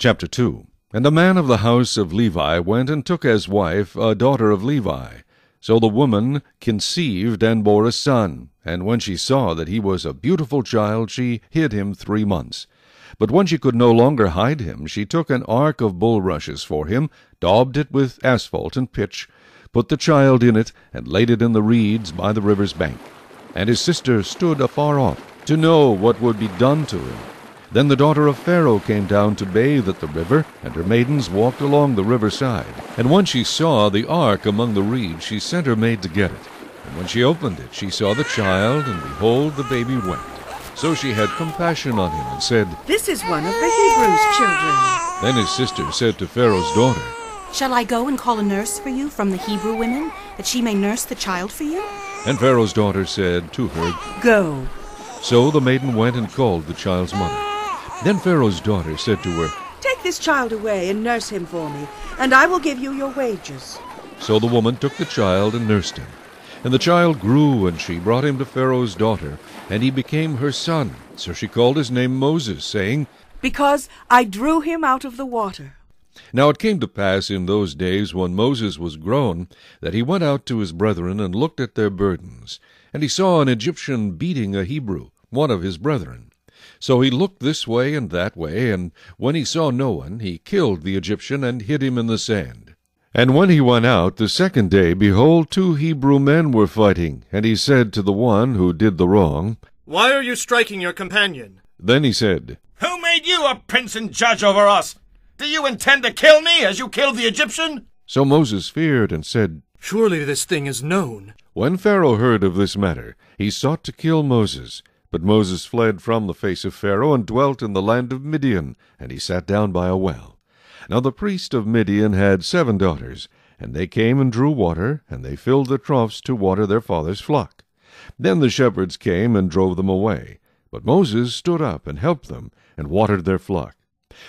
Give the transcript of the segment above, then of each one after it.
Chapter 2. And a man of the house of Levi went and took as wife a daughter of Levi. So the woman conceived and bore a son. And when she saw that he was a beautiful child, she hid him 3 months. But when she could no longer hide him, she took an ark of bulrushes for him, daubed it with asphalt and pitch, put the child in it, and laid it in the reeds by the river's bank. And his sister stood afar off, to know what would be done to him. Then the daughter of Pharaoh came down to bathe at the river, and her maidens walked along the river side. And when she saw the ark among the reeds, she sent her maid to get it. And when she opened it, she saw the child, and behold, the baby wept. So she had compassion on him, and said, "This is one of the Hebrews' children." Then his sister said to Pharaoh's daughter, "Shall I go and call a nurse for you from the Hebrew women, that she may nurse the child for you?" And Pharaoh's daughter said to her, "Go." So the maiden went and called the child's mother. Then Pharaoh's daughter said to her, "Take this child away and nurse him for me, and I will give you your wages." So the woman took the child and nursed him. And the child grew, and she brought him to Pharaoh's daughter, and he became her son. So she called his name Moses, saying, "Because I drew him out of the water." Now it came to pass in those days, when Moses was grown, that he went out to his brethren, and looked at their burdens. And he saw an Egyptian beating a Hebrew, one of his brethren. So he looked this way and that way, and when he saw no one, he killed the Egyptian, and hid him in the sand. And when he went out the second day, behold, 2 Hebrew men were fighting. And he said to the one who did the wrong, "Why are you striking your companion?" Then he said, "Who made you a prince and judge over us? Do you intend to kill me as you killed the Egyptian?" So Moses feared and said, "Surely this thing is known." When Pharaoh heard of this matter, he sought to kill Moses. But Moses fled from the face of Pharaoh, and dwelt in the land of Midian, and he sat down by a well. Now the priest of Midian had 7 daughters, and they came and drew water, and they filled the troughs to water their father's flock. Then the shepherds came and drove them away. But Moses stood up and helped them, and watered their flock.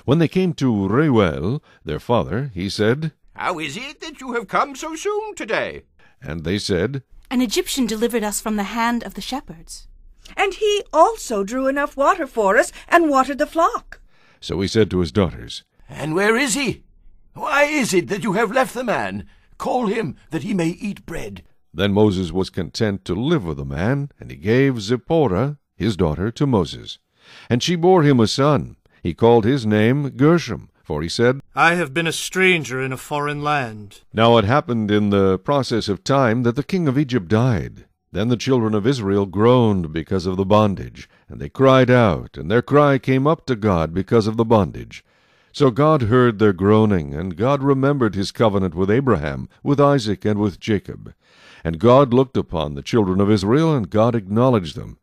When they came to Reuel, their father, he said, "How is it that you have come so soon today?" And they said, "An Egyptian delivered us from the hand of the shepherds." And he also drew enough water for us and watered the flock. So he said to his daughters, "And where is he? Why is it that you have left the man? Call him, that he may eat bread." Then Moses was content to live with the man, and he gave Zipporah, his daughter, to Moses. And she bore him a son. He called his name Gershom, for he said, "I have been a stranger in a foreign land." Now it happened in the process of time that the king of Egypt died. Then the children of Israel groaned because of the bondage, and they cried out, and their cry came up to God because of the bondage. So God heard their groaning, and God remembered his covenant with Abraham, with Isaac, and with Jacob. And God looked upon the children of Israel, and God acknowledged them.